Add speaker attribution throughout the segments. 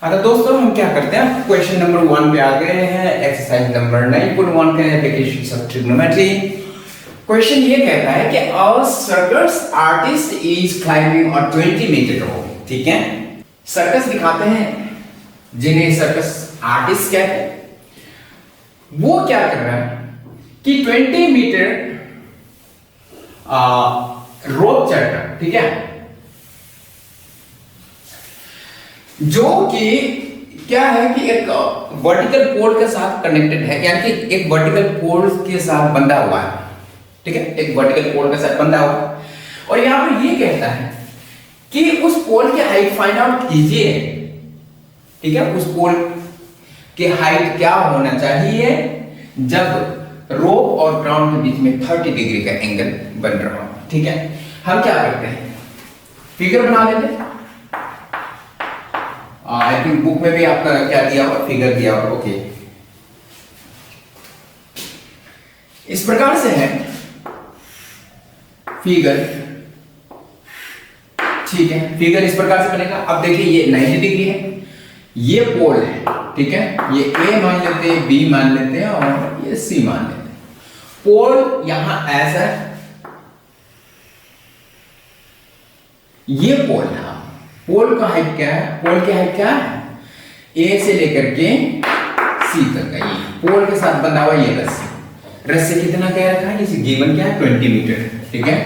Speaker 1: तो दोस्तों हम क्या करते हैं, क्वेश्चन नंबर 1 पे आ गए हैं, एक्सरसाइज नंबर 9.1 के एप्लीकेशन ऑफ ट्रिग्नोमेट्री। क्वेश्चन ये कहता है कि a circus artist is climbing a 20 metre rope. ठीक है, सर्कस दिखाते हैं जिन्हें सर्कस आर्टिस्ट कहते हैं, वो क्या कर रहा है कि 20 मीटर रोप चढ़ रहा है। ठीक है, जो कि क्या है कि एक वर्टिकल पोल के साथ कनेक्टेड है, यानी कि एक वर्टिकल पोल के साथ बंधा हुआ है। ठीक है, एक वर्टिकल पोल के साथ बंधा हुआ है और यहां पर ये कहता है कि उस पोल की हाइट फाइंड आउट कीजिए। ठीक है, उस पोल की हाइट क्या होना चाहिए जब रोप और ग्राउंड के बीच में 30 डिग्री का एंगल बन रहा हो। ठीक है, हम क्या करते हैं, फिगर बना लेते हैं। आई थिंक बुक में भी आपका क्या दिया हुआ, फिगर दिया हुआ। ओके, इस प्रकार से है फिगर। ठीक है, फिगर इस प्रकार से बनेगा। अब देखिए ये 90 डिग्री है, ये पोल है। ठीक है, ये ए मान लेते हैं, बी मान लेते हैं और ये सी मान लेते हैं। पोल यहां ऐसा है, ये पोल है। पोल का हाइट क्या है, पोल की हाइट क्या है, ए से लेकर के सी तक का ये पोल के साथ बंधा हुआ ये रस्सी। रस्सी कितना कह रखा है, जैसे गिवन क्या है 20 मीटर। ठीक है,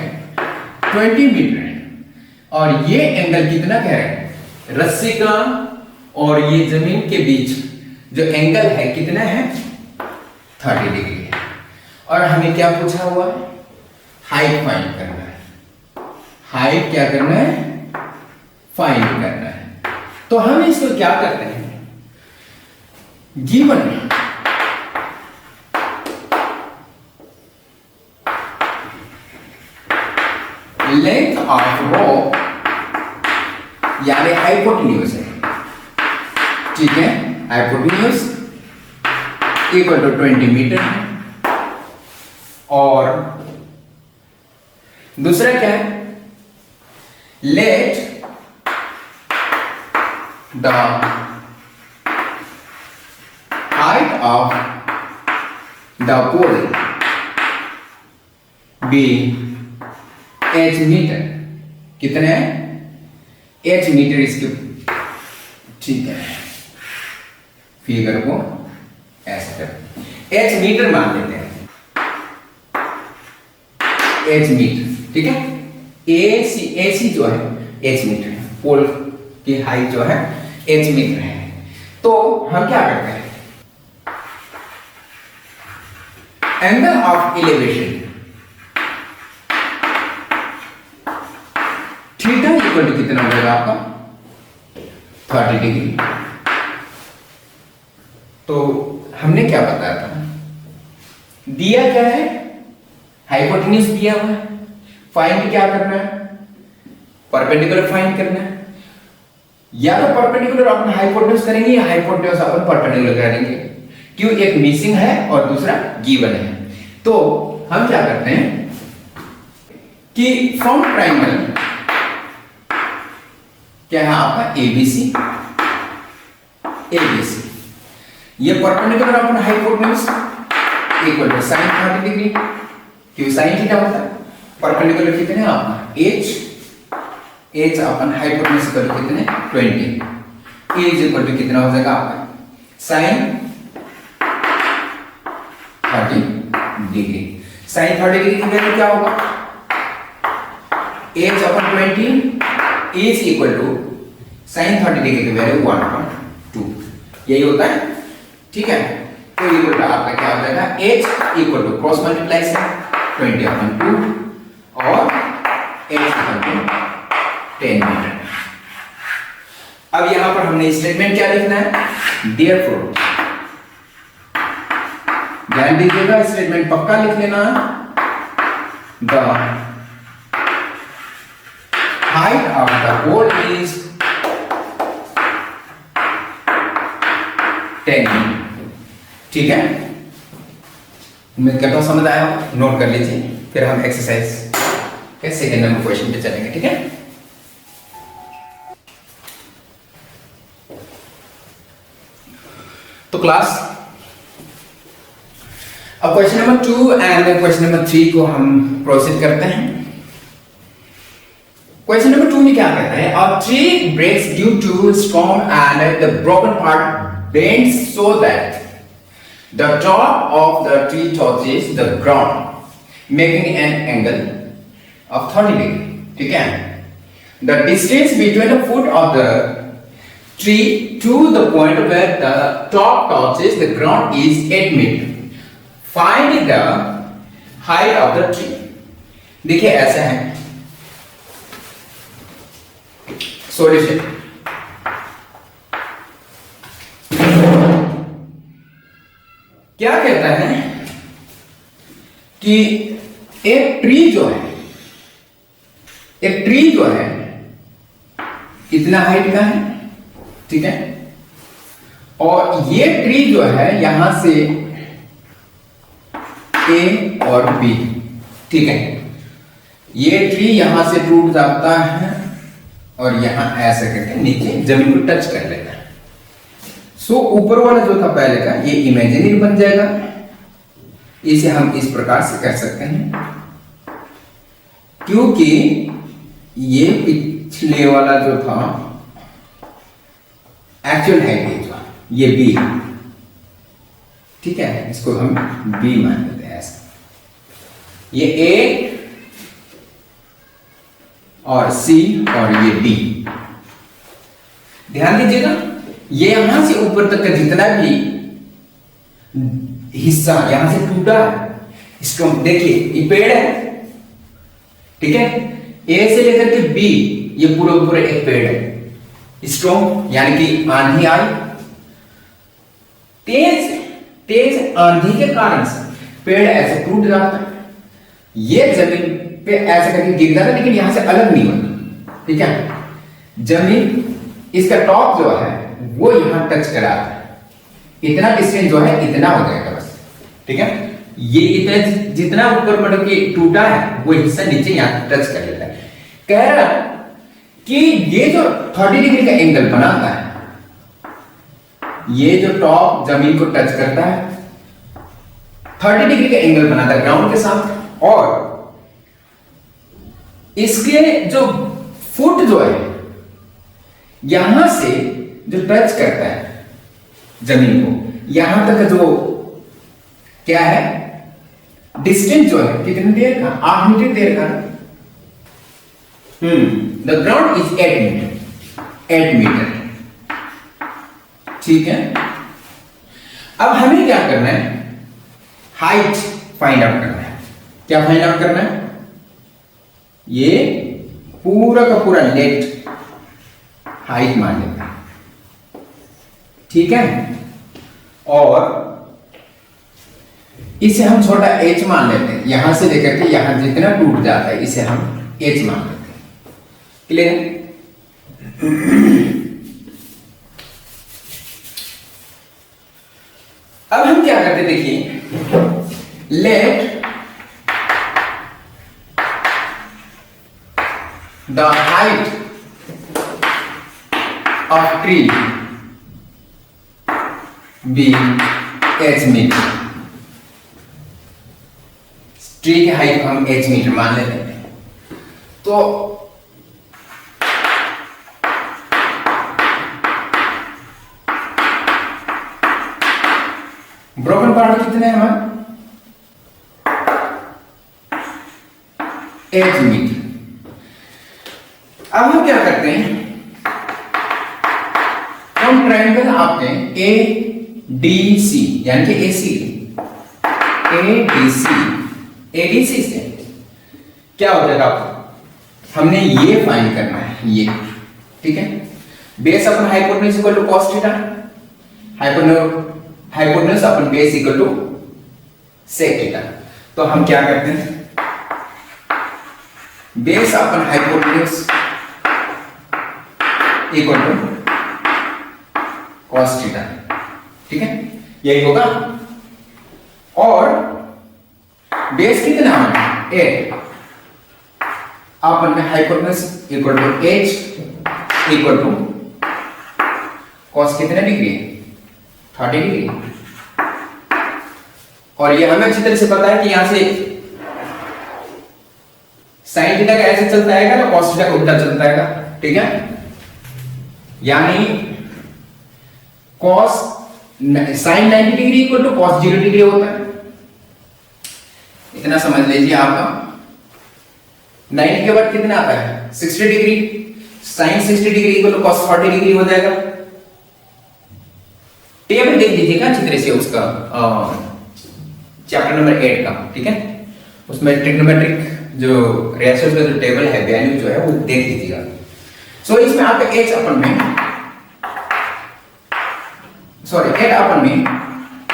Speaker 1: 20 मीटर है और ये एंगल कितना कह रहा है, रस्सी का और ये जमीन के बीच जो एंगल है कितना है, 30 डिग्री है। और हमें क्या पूछा हुआ है, हाइट फाइंड करना है। हाइट क्या करना है, फाइंड करना है। तो हम इसको क्या करते हैं, गिवन लेंथ ऑफ रोप यानी हाइपोटेन्यूज है। ठीक है, हाइपोटेन्यूज इक्वल टू 20 मीटर है। और दूसरा क्या है, let the height of the pole be h metre. कितने हैं, h मीटर इसके। ठीक है, फिगर को ऐसे कर h मीटर मान लेते हैं, h मीटर। ठीक है, AC जो है h मीटर है, पोल की हाइट जो है h मीटर है। तो हम क्या करते हैं, angle of elevation theta equal to कितना हो जाएगा आपका, 30 डिग्री। तो हमने क्या बताया था, दिया क्या है, हाइपोटेन्यूज दिया हुआ है, फाइंड क्या करना है, परपेंडिकुलर फाइंड करना है। या तो परपेंडिकुलर अपन हाइपोटेन्यूज करेंगे या हाइपोटेन्यूज अपन परपेंडिकुलर करेंगे, क्यों, एक मिसिंग है और दूसरा गिवन है। तो हम क्या करते हैं कि फ्रॉम ट्रायंगल क्या है आपका ABC, ये perpendicular upon hypotenuse equal to sin 30 degree, क्यों sin थीटा होता है। परपेंडिकुलर कितने हैं आपका h upon hypotenuse equal to कितने 20, a इक्वल टू कितना हो जाएगा आपका sin 30 डिग्री। sin 30 डिग्री की वैल्यू क्या होगा, h upon 20 is equal to sin 30 degree की वैल्यू 1.2, यही होता है। ठीक है, तो इक्वल टू आपका क्या हो जाएगा, h equal to cross multiply से 20/2 और h इक्वल टू 10 मीटर। अब यहां पर हमने स्टेटमेंट क्या लिखना है, देयरफॉर। ध्यान दीजिएगा, स्टेटमेंट पक्का लिख लेना, the height of the pole is 10 metre. ठीक है, उम्मीद करता हूं समझ आया, नोट कर लीजिए, फिर हम एक्सरसाइज के सेकंड नंबर क्वेश्चन पे चलेंगे। ठीक है, तो क्लास अब question number 2 and question number 3 को हम प्रोसीड करते हैं। क्वेश्चन नंबर 2 में क्या कहता है, a tree breaks due to storm and the broken part bends so that the top of the tree touches the ground making an angle of 30 degree. ठीक है, the distance between the foot of the tree to the point where the top touches the ground is 8 meter. Find the height of the tree. देखिए ऐसा है solution. क्या कहता है कि एक ट्री जो है इतना हाइट का है, ठीक है, और ये ट्री जो है यहां से ए और बी, ठीक है, ये ट्री यहां से टूट जाता है और यहां ऐसे करके नीचे जमीन को टच कर लेता है। सो ऊपर वाला जो था पहले का ये इमेजिनरी बन जाएगा। इसे हम इस प्रकार से कर सकते हैं क्योंकि ये पिछले वाला जो था एक्चुअल हाइट ये बी, ठीक है, इसको हम बी मान लेते हैं ऐसा। ये ए और सी और ये डी। ध्यान दीजिएगा, ये यहां से ऊपर तक का जितना भी हिस्सा यहां से टूटा है इसको देखिए, ये पेड़ है, ठीक है, ए से लेकर के बी ये पूरा एक पेड़ है। स्ट्रॉन्ग यानी कि आंधी आई, तेज आंधी के कारण से पेड़ ऐसे टूट जाता है, ये जमीन पे ऐसे करके गिर जाता है, लेकिन यहां से अलग नहीं होता। ठीक है, जमीन इसका टॉप जो है वो यहां टच कराता है, इतना डिस्टेंस जो है इतना हो जाएगा बस। ठीक है, ये इतना जितना ऊपर मतलब कि टूटा है वो हिस्सा नीचे यहां टच कर लेता है। कह रहा कि ये जो 30 डिग्री का एंगल बनाता है, ये जो टॉप जमीन को टच करता है 30 डिग्री का एंगल बनाता है ग्राउंड के साथ, और इसके जो फुट जो है यहां से जो टच करता है जमीन को, यहां तक जो क्या है डिस्टेंस जो है कितनी देर का, 8 मीटर देर का। The ground is 8 metre. ठीक है, अब हमें क्या करना है, हाइट फाइंड आउट करना है। क्या फाइंड आउट करना है, ये पूरा का पूरा लेट हाइट मान लेना है। ठीक है, और इसे हम छोटा h मान लेते हैं, यहां से लेकर के यहां जितना टूट जाता है इसे हम h मान लेते हैं। क्लियर? अब हम क्या करते देखिए, let the height of tree be h metre. Tree की हाइट हम h मीटर मान लेते हैं। तो ब्रोकन पार्ट कितने हैं हमारे, h मीटर। अब हम क्या करते हैं, हम ट्रायंगल आपके ए डी सी यानी कि एसी एडीसी से क्या हो जाएगा आपको, हमने ये फाइंड करना है ये। ठीक है, base upon hypotenuse equal to cos theta, hypotenuse upon base equal to sec theta. तो हम क्या करते हैं, base upon hypotenuse equal to cos theta. ठीक है, यही होगा, और बेस कितना है 8, अपन में hypotenuse equal to h equal to cos कितने डिग्री, 30 डिग्री। और ये हमें अच्छी तरह से पता है कि यहां से साइन थीटा का ऐसे चलता है ना, कॉस थीटा का उल्टा चलता है, ठीक है। यानी cos sine 90 degree equal to cos 0 degree होता है। इतना समझ लीजिए। आपका 90 के बाद कितना आता है 60 degree, sine 60 degree equal to cos 40 degree हो जाएगा। टेबल देख लीजिएगा अच्छी तरह से उसका, चैप्टर नंबर 8 का, ठीक है। उसमें ट्रिग्नोमेट्रिक जो रेशियोज का जो टेबल है, वैल्यू जो है वो देख लीजिएगा। सो इसमें आपका h अपन में सॉरी 8 अपन में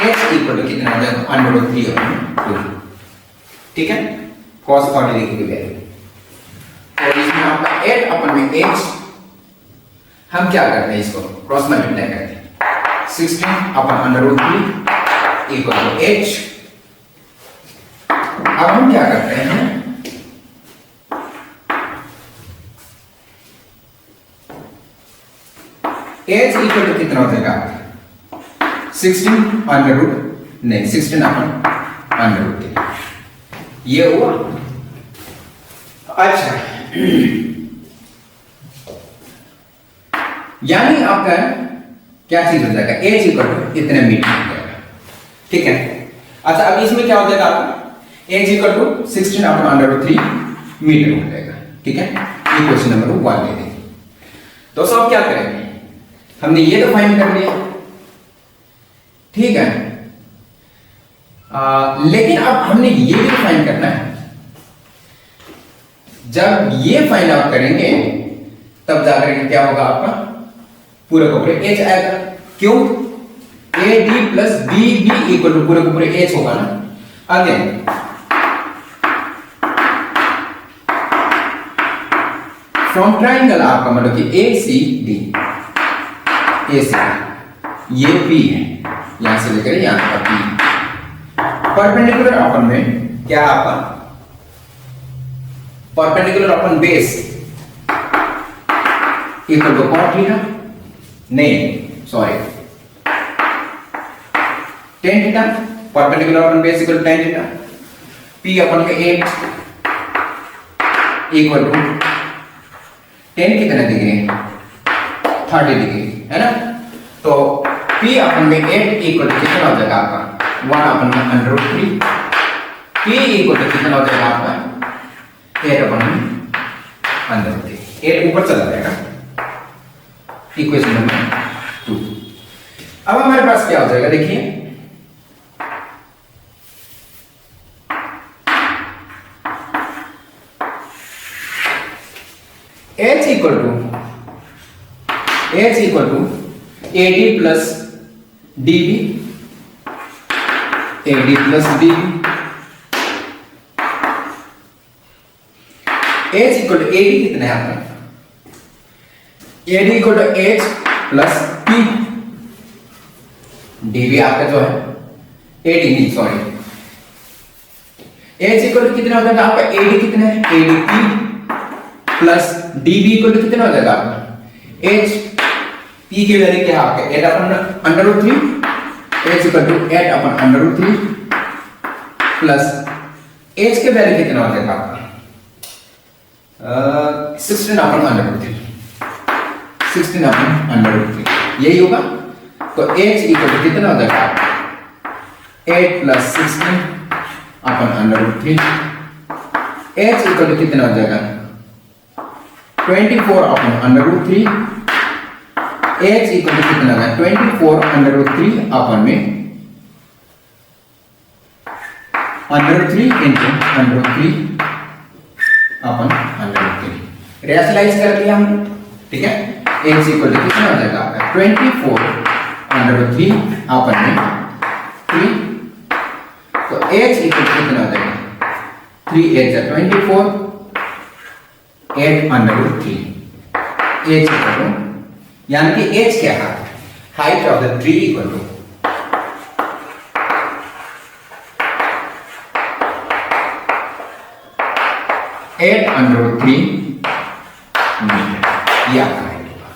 Speaker 1: h इक्वल टू कितना आ जाएगा √3/2, ठीक है, cos 40 डिग्री की वैल्यू। और इसमें आपका 8 अपन में h हम क्या करते हैं, इसको क्रॉस मल्टीप्लाई करते हैं, 16 अपन √3 इक्वल टू h। अब हम क्या करते हैं, h इक्वल टू कितना हो जाएगा 16 अपन √3, ये हुआ। अच्छा, यानी आपका क्या चीज हो जाएगा, h इक्वल टू इतने मीटर हो जाएगा, ठीक है। अच्छा, अब इसमें क्या हो जाएगा आपका h equal to 16 upon √3 metre हो जाएगा, ठीक है। ये क्वेश्चन नंबर 1 ले देंगे। दोस्तों अब क्या करेंगे, हमने ये तो फाइंड कर लिया, ठीक है। लेकिन अब हमने ये भी फाइंड करना है। जब ये फाइंड आउट करेंगे तब जाकर क्या होगा, आपका पूरे को पूरे h आएगा। क्यों, AD plus BB equal to पूरे को पूरे h होगा ना। अगेन फ्रॉम ट्राइंगल आपका मतलब कि ACD, ये P है, यहां से लेकर यहां तक P। परपेंडिकुलर अपन में क्या आपका perpendicular upon base equal to cot theta, नहीं sorry tan theta, perpendicular upon base equal to tan theta. P upon का 8 इक्वल टू tan कितना डिग्री, 30 डिग्री है ना। तो P अपन में 8 इक्वल टू कितना हो जाएगा आपका 1 अपन में √3। P इक्वल टू कितना हो जाएगा आपका 8 अपन में √3, 8 ऊपर चला जाएगा। Equation number 2। अब हमारे पास क्या हो जाएगा, देखिए h equal to AD plus DB, AD plus DB, h equal to AD कितना है आपका, AD equal to h plus P, DB आपका जो है AD नहीं सॉरी, h इक्वल टू कितना हो जाएगा आपका, AD कितना है ADP plus DB equal to कितना हो जाएगा आपका h। P की वैल्यू क्या है आपका 8 upon √3, h equal to 8 upon √3 plus h के वैल्यू कितना हो जाएगा आपका 16 अपन √3, 16 अपन √3 यही होगा। तो h इक्वल टू कितना हो जाएगा 8 plus 16 upon √3, h equal to कितना हो जाएगा 24 अपन √3, h इक्वल टू कितना है 24 √3 अपन में √3 इंटू √3 अपन √3 रेशनलाइज कर दिया हम, ठीक है। h इक्वल टू कितना हो जाएगा आपका 24 √3 अपन में 3, तो h इक्वल टू कितना हो जाएगा 3 8 जा 24 8 √3 h इक्वल टू, यानी कि h क्या है height of the tree equal to 8 √3 metre, ये आपका हाइट होगा,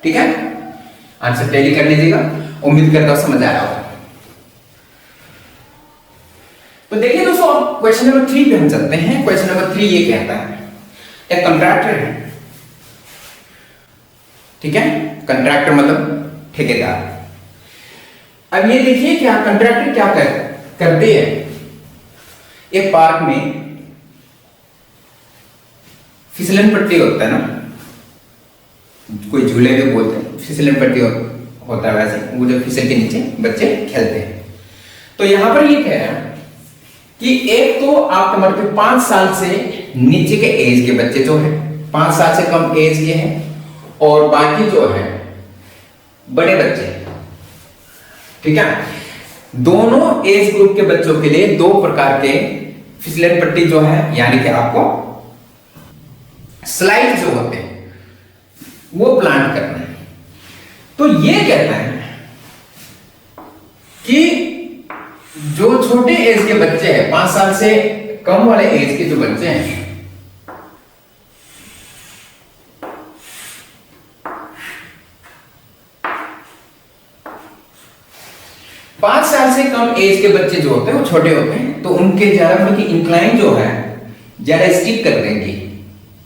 Speaker 1: ठीक है। आंसर टैली कर लीजिएगा। उम्मीद करता हूं समझ आ रहा होगा। तो देखिए दोस्तों, क्वेश्चन नंबर 3 पे हम चलते हैं। क्वेश्चन नंबर 3 ये कहता है, एक कंट्रैक्टर है, ठीक है, कंट्रैक्टर मतलब ठेकेदार। अब ये देखिए क्या कंट्रैक्टर क्या करते हैं, एक पार्क में फिसलन पट्टी होता है ना, कोई झूले भी बोलते हैं, फिसलन पट्टी होता है वैसे, वो जो फिसल के नीचे बच्चे खेलते हैं। तो यहां पर ये कह रहा है कि एक तो आपके मतलब 5 साल से नीचे के एज के बच्चे जो है, 5 साल से कम एज के हैं, और बाकी जो है बड़े बच्चे, ठीक है। दोनों एज ग्रुप के बच्चों के लिए 2 प्रकार के फिसलन पट्टी जो है, यानी कि आपको स्लाइड जो होते हैं वो प्लांट करना है। तो ये कहता है कि जो छोटे एज के बच्चे हैं, 5 साल से कम वाले एज के जो बच्चे हैं, पांच साल से कम एज के बच्चे जो होते हैं वो छोटे होते हैं, तो उनके ज्यादा मतलब इंक्लाइन जो है ज्यादा स्टिप कर देंगे,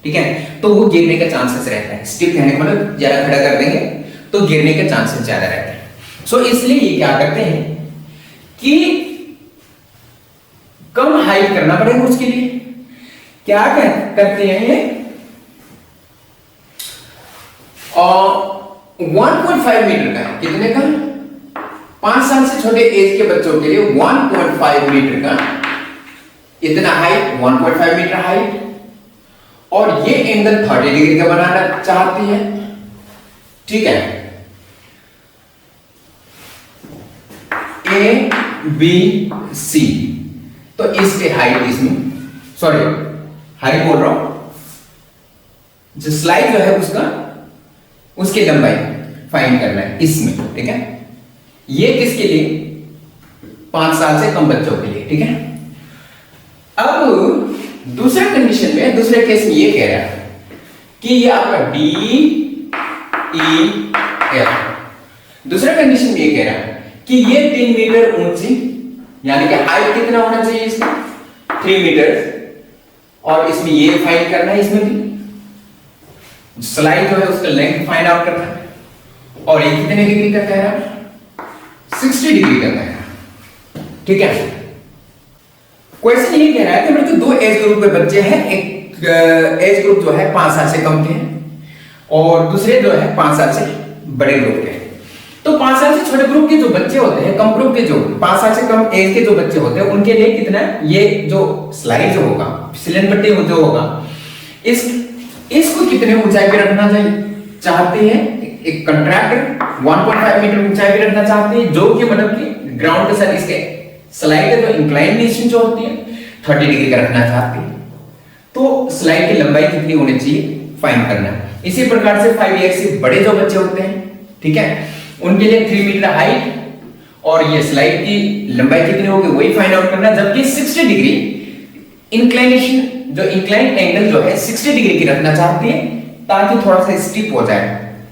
Speaker 1: ठीक है, तो वो गिरने का चांसेस रहता है। स्टिप कहने का मतलब ज्यादा खड़ा कर देंगे तो गिरने के चांसेस ज्यादा रहते हैं। सो इसलिए ये क्या करते हैं कि कम हाइट करना पड़ेगा उसके लिए। क्या करते हैं ये, 1.5 मीटर का, कितने का, 5 साल से छोटे एज के बच्चों के लिए 1.5 मीटर का इतना हाइट, 1.5 मीटर हाइट, और ये एंगल 30 डिग्री का बनाना चाहती है, ठीक है। ए बी सी, तो इसके हाइट, इसमें सॉरी हाइट बोल रहा हूं, जो स्लाइड जो है उसका, उसकी लंबाई फाइंड करना है इसमें, ठीक है। ये किसके लिए, 5 साल से कम बच्चों के लिए, ठीक है। अब दूसरे कंडीशन में, दूसरे केस में ये कह रहा है कि ये आपका डी ई एफ, दूसरे कंडीशन में ये कह रहा है कि ये 3 मीटर ऊंची, यानी कि हाइट कितना होना चाहिए इसमें, 3 मीटर, और इसमें ये फाइंड करना है, इसमें भी स्लाइड जो है उसका लेंथ फाइंड आउट करना है, और ये कितने डिग्री का कह रहा है, 60 डिग्री का कह रहा है, ठीक है। क्वेश्चन ये कह रहा है कि मेरे को 2 एज ग्रुप के बच्चे हैं, एक एज ग्रुप जो है 5 साल से कम के हैं, और दूसरे जो है 5 साल से बड़े ग्रुप के हैं। तो 5 साल से छोटे ग्रुप के जो बच्चे होते हैं, कम ग्रुप के जो 5 साल से कम एज के जो बच्चे होते हैं, उनके लिए कितना, ये जो स्लाइड जो होगा, फिसलन पट्टी जो होगा, इसको कितने ऊंचाई पे रखना चाहते हैं, एक कंट्रैक्टर 1.5 मीटर ऊंचाई पे रखना चाहते हैं, जो कि मतलब कि ग्राउंड के साथ इसके स्लाइड का जो इंक्लाइनेशन जो होती है 30 डिग्री का रखना चाहते हैं। तो स्लाइड की लंबाई कितनी होनी चाहिए फाइंड करना है। इसी प्रकार से 5 ईयर से बड़े जो बच्चे होते हैं, ठीक है, उनके लिए 3 मीटर हाइट और ये स्लाइड की लंबाई कितनी होगी वही फाइंड आउट करना है। जबकि 60 डिग्री इंक्लाइनेशन, जो इंक्लाइन एंगल जो है 60 डिग्री की रखना चाहते हैं ताकि थोड़ा सा स्टिप हो जाए,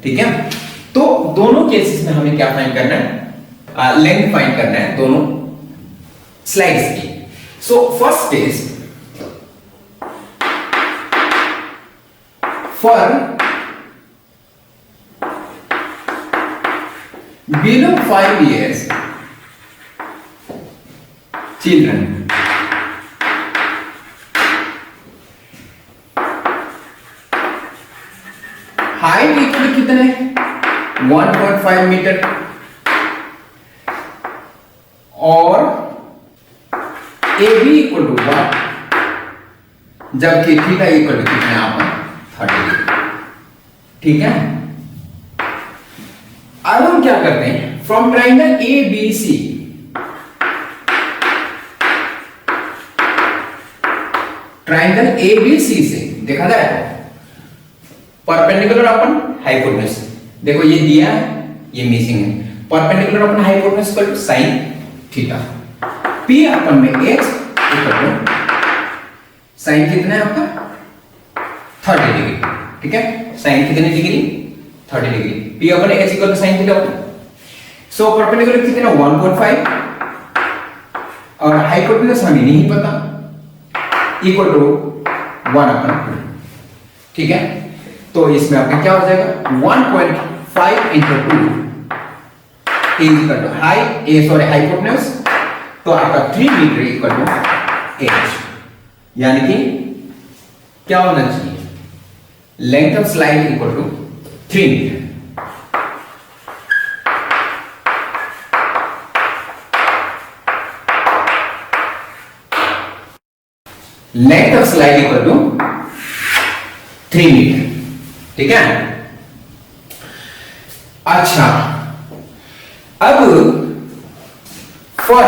Speaker 1: ठीक है। तो दोनों केसेस में हमें क्या फाइंड करना है, लेंथ फाइंड करना है दोनों स्लाइड्स की। So first case, for below 5 years children, height equal कितने 1.5 मीटर और ए बी इक्वल टू 1, जबकि थीटा इक्वल टू कितने आप 30, ठीक है। अब हम क्या करते हैं, from triangle A B C, triangle A B C से देखा जाए परपेंडिकुलर अपन हाइपोटेन्यूज, देखो ये दिया है, ये मिसिंग है, perpendicular upon hypotenuse equal to sine theta, P upon में x इक्वल टू साइन कितना है आपका 30 डिग्री, ठीक है। साइन कितने degree 30 degree, P upon H equal to sine theta होता है। सो परपेंडिकुलर कितना 1.5 और हाइपोटेन्यूज हमें नहीं पता, इक्वल टू 1/2। ठीक है, तो इसमें आपका क्या हो जाएगा 1.5 into 2 is equal to hypotenuse, तो आपका 3 मीटर इक्वल टू h, यानी कि क्या होना चाहिए length of slide equal to 3 metre. Length of slide equal to 3 metre. ठीक है, अच्छा अब for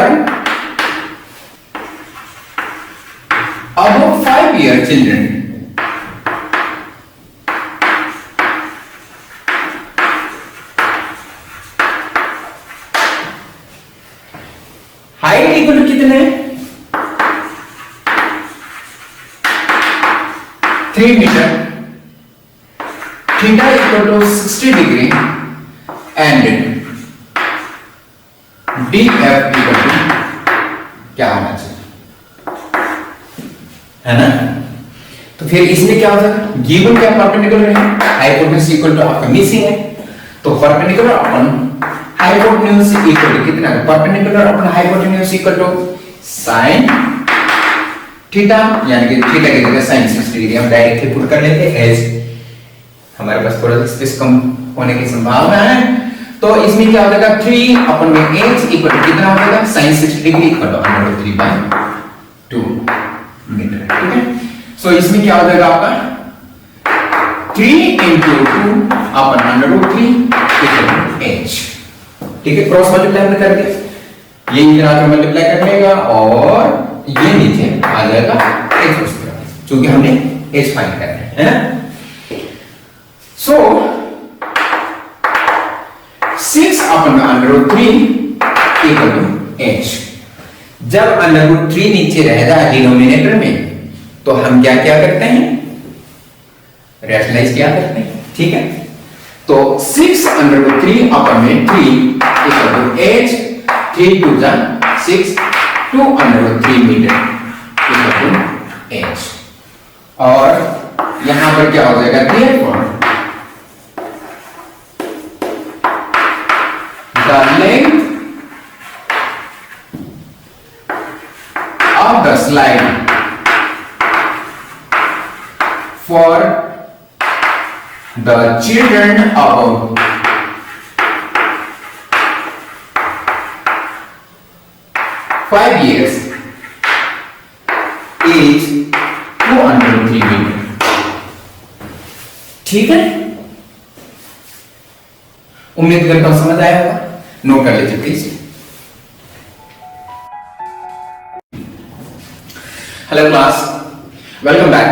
Speaker 1: above 5 year children height equal to कितने 3 metre, theta equal to 60 degree and DF equal to क्या होना चाहिए, है ना। तो फिर इसमें क्या हो जाएगा गिवन क्या परपेंडिकुलर है, हाइपोटेन्यूज इक्वल टू आपका मिसिंग है, तो perpendicular upon hypotenuse equal to कितना, perpendicular upon hypotenuse equal to sin theta, यानी कि थीटा की जगह sin 60 डिग्री हम डायरेक्टली पुट कर लेते हैं एज हमारे पास थोड़ा स्पेस कम होने की संभावना है, तो इसमें क्या हो जाएगा 3 अपॉन में h इक्वल टू कितना हो जाएगा sin 60 degree equal to √3/2 metre. ठीक है, सो इसमें क्या हो जाएगा आपका 3 into 2 upon √3 equal to h। ठीक है, क्रॉस मल्टीप्लाई कर दिया, ये इधर मल्टीप्लाई कर लेगा और ये नीचे आ जाएगा h, क्योंकि हमने h फाइंड करना है। सो 6 अपॉन √3 इक्वल टू h। जब √3 नीचे रहेगा डिनोमिनेटर में तो हम क्या क्या करते हैं रैशनलाइज क्या करते हैं। ठीक है, तो 6 √3 अपॉन में 3 इक्वल टू h, 3 2 जा 6, 2 √3 मीटर इक्वल टू h, और यहां पर क्या हो जाएगा therefore the length of the slide for the children above 5 years is 203 metre. ठीक है, उम्मीद करता हूं समझ आया होगा, नोट कर लीजिए please. Hello class, welcome back.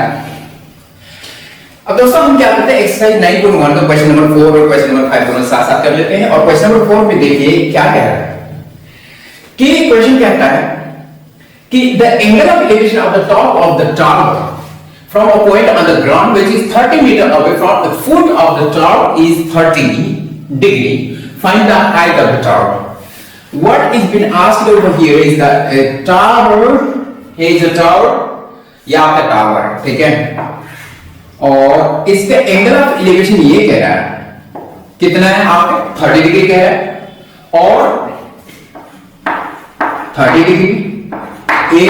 Speaker 1: अब दोस्तों हम क्या करते हैं एक्सरसाइज 9.1 का क्वेश्चन नंबर 4 और क्वेश्चन नंबर 5 दोनों साथ साथ कर लेते हैं। और क्वेश्चन नंबर 4 में देखिए क्या कह रहा है कि क्वेश्चन कहता है कि the angle of elevation of the top of the tower from a point on the ground which is 30 metre away from the foot of the tower is 30 degree, find the height of the tower. What is been asked over here is the tower, is a tower या आपका tower, ठीक है, और इसका angle of elevation ये कह रहा है कितना है आपके 30 डिग्री कह रहा है, और 30 degree A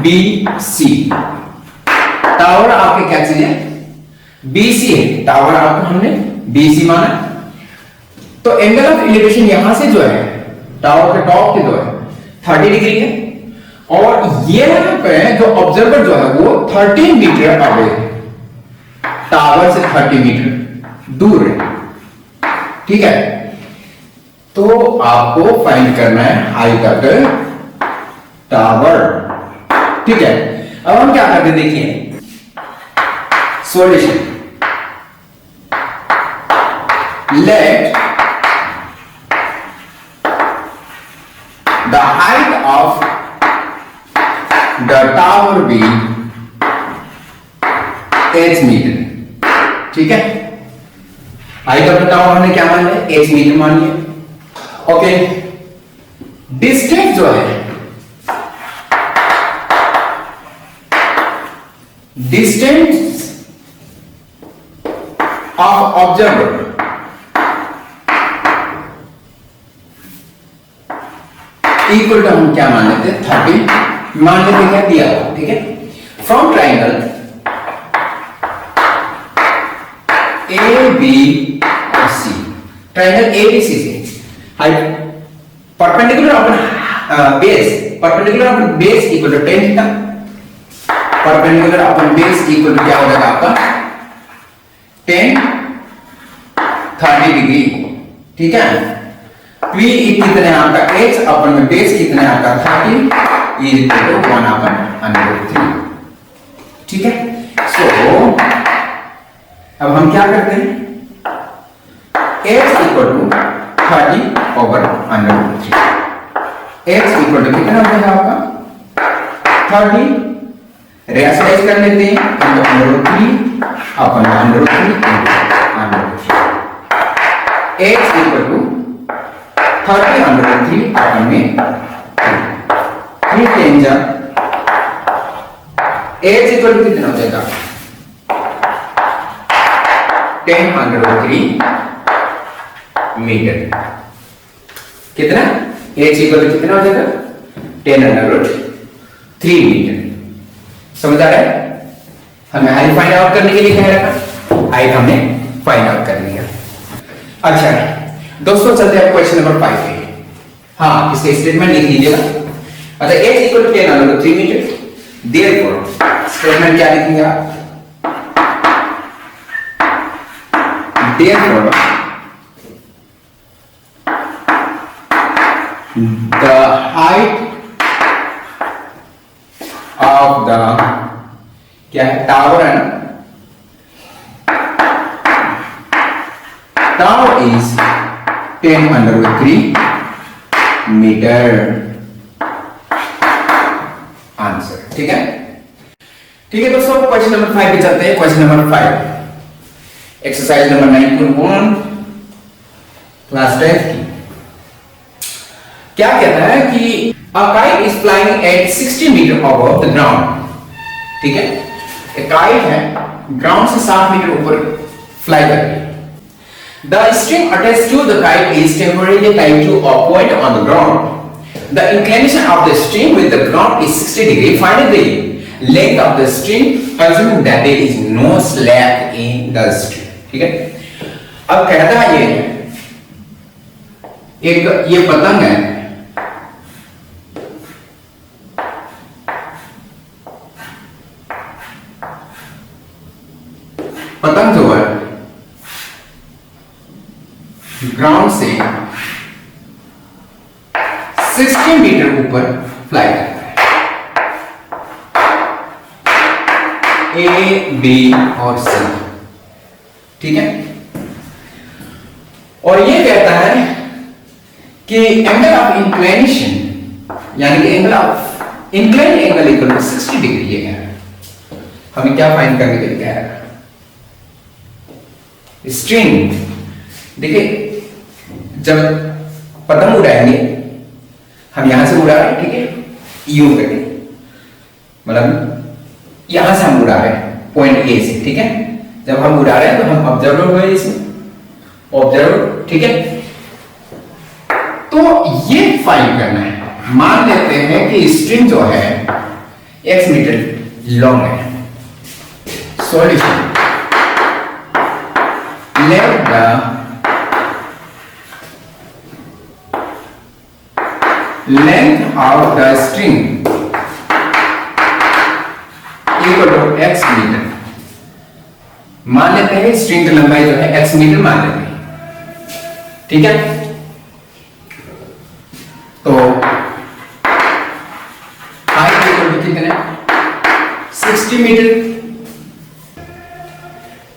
Speaker 1: B C, tower आपके क्या चीज है बीसी है, टावर आपको हमने बीसी माना, तो एंगल ऑफ एलिवेशन यहां से जो है टावर के टॉप के जो है 30 डिग्री है, और ये पे जो ऑब्जर्वर जो है वो 30 मीटर अवे है, टावर से 30 मीटर दूर है। ठीक है, तो आपको फाइंड करना है हाइट ऑफ टावर। ठीक है, अब हम क्या करते देखिए solution. Let the height of the tower be h metre. ठीक है, हाइट ऑफ द टावर हमने क्या मान लिया h मीटर मान लिया। ओके, डिस्टेंस जो है, distance of observer equal to हम क्या मान लेते हैं 30 मान लेते हैं, दिया हुआ, ठीक है। फ्रॉम ट्राइंगल ए बी और सी, ट्राइंगल ए बी सी से height perpendicular upon base, perpendicular upon base equal to 10 theta, perpendicular upon base equal to क्या हो जाएगा आपका 10 30 डिग्री, ठीक है। P कितने आपका h अपन में बेस कितने आपका 30 इज इक्वल टू 1 अपन √3, ठीक है। सो अब हम क्या करते हैं, h equal to 30 over √3, h equal to कितना हो जाएगा आपका 30, रेशनलाइज कर लेते हैं तो √3 अपन √3 h इक्वल टू 30 √3 अपन में 3 10 जा h इक्वल टू कितना हो जाएगा 10 √3 मीटर, कितना h इक्वल टू कितना हो जाएगा 10 √3 मीटर। समझ आ रहा है, हमें हाइट फाइंड आउट करने के लिए कह रहा था, हाइट हमने फाइंड आउट कर लिया। अच्छा दोस्तों चलते हैं क्वेश्चन नंबर 5 पे। हाँ, इसके स्टेटमेंट लिख लीजिएगा। अच्छा, h equal to 10 √3 metre, therefore statement क्या लिखेंगे आप, therefore the height of the, क्या है, टावर है ना, टावर इज 10 √3 मीटर, आंसर, ठीक है। ठीक है दोस्तों, क्वेश्चन नंबर 5 पे चलते हैं। Question number 5 exercise number 9.1 class 10 की क्या कहता है कि a kite is flying at 60 meter above the ground, ठीक है। एक काइट है, ग्राउंड से 60 मीटर ऊपर फ्लाई कर रही है। The string attached to the kite is temporarily tied to a point on the ground. The inclination of the string with the ground is 60 degree. Find the length of the string, assuming that there is no slack in the string. ठीक है। अब कहता है ये पतंग है, पतंग जो है ग्राउंड से 60 मीटर ऊपर फ्लाई करता है, ए बी और सी, ठीक है। और ये कहता है कि एंगल ऑफ इंक्लिनेशन, यानी कि angle of incline angle equal to 60 degree, ये है हमें क्या फाइंड करने के लिए कह रहा है। स्ट्रिंग, देखिए जब पतंग उड़ाएंगे, हम यहां से उड़ा रहे हैं, ठीक है, यूं करके, मतलब यहां से हम उड़ा रहे हैं पॉइंट ए से, ठीक है। जब हम उड़ा रहे हैं तो हम ऑब्जर्वर हुए इसमें, ऑब्जर्वर, ठीक है। तो ये फाइंड करना है। मान लेते हैं कि स्ट्रिंग जो है x मीटर लॉन्ग है। Solution, let the length of the string equal to x metre. मान लेते हैं स्ट्रिंग की लंबाई जो है x मीटर मान लेते हैं, ठीक है। तो हाइट इक्वल टू कितने 60 मीटर,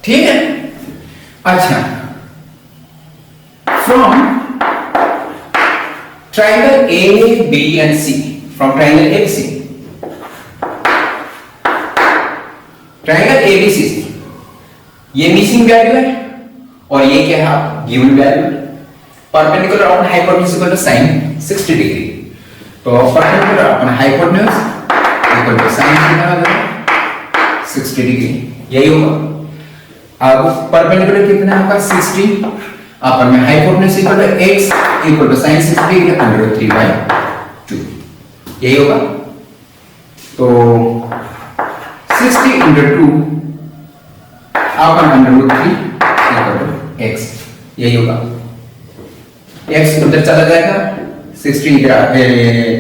Speaker 1: ठीक है। अच्छा, from triangle A B and C, from triangle A B C, triangle A B C ये मिसिंग वैल्यू है और ये क्या है given value. Perpendicular upon hypotenuse equal to sin 60 degree. तो perpendicular upon hypotenuse equal to sin कितना आ जाएगा 60 degree, यही होगा। अब परपेंडिकुलर कितना होगा 60 अपन में hypotenuse equal to x equal to sin 60 degree under 3/2, यही होगा। तो 60 into 2 upon under 3 equal to x, यही होगा। x उधर चला जाएगा, 60 इधर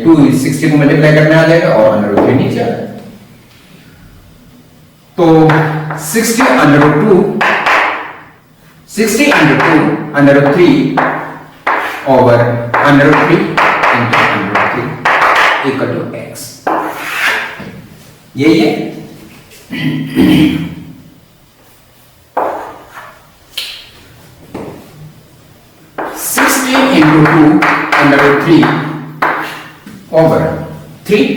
Speaker 1: 2 60 को मल्टीप्लाई करने आ जाएगा और अंडर 3 नीचे आ जाएगा। तो 60 under 2 under 3 over under 3 into under 3 equal to x, यही है। into 2 under 3 over 3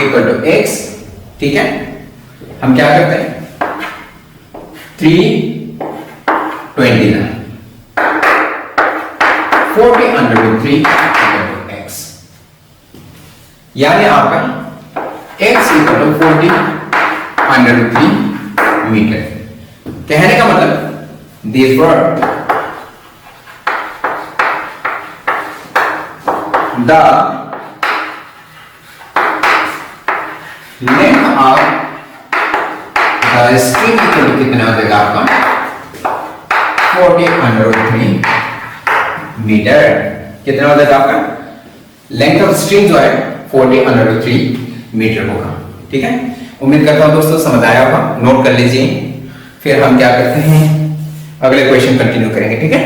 Speaker 1: equal to x, ठीक है। हम क्या करते हैं 329 40 under 3 equal to x, यानी आपका x equal to 40 under 3 metre. कहने का मतलब therefore the length of the string equal to कितना हो जाएगा आपका 40 under 3 मीटर। कितना हो जाएगा आपका लेंथ ऑफ स्ट्रिंग जो है 40 under 3 मीटर होगा, ठीक है। उम्मीद करता हूं दोस्तों समझ आया होगा, नोट कर लीजिए। फिर हम क्या करते हैं अगले क्वेश्चन कंटिन्यू करेंगे, ठीक है।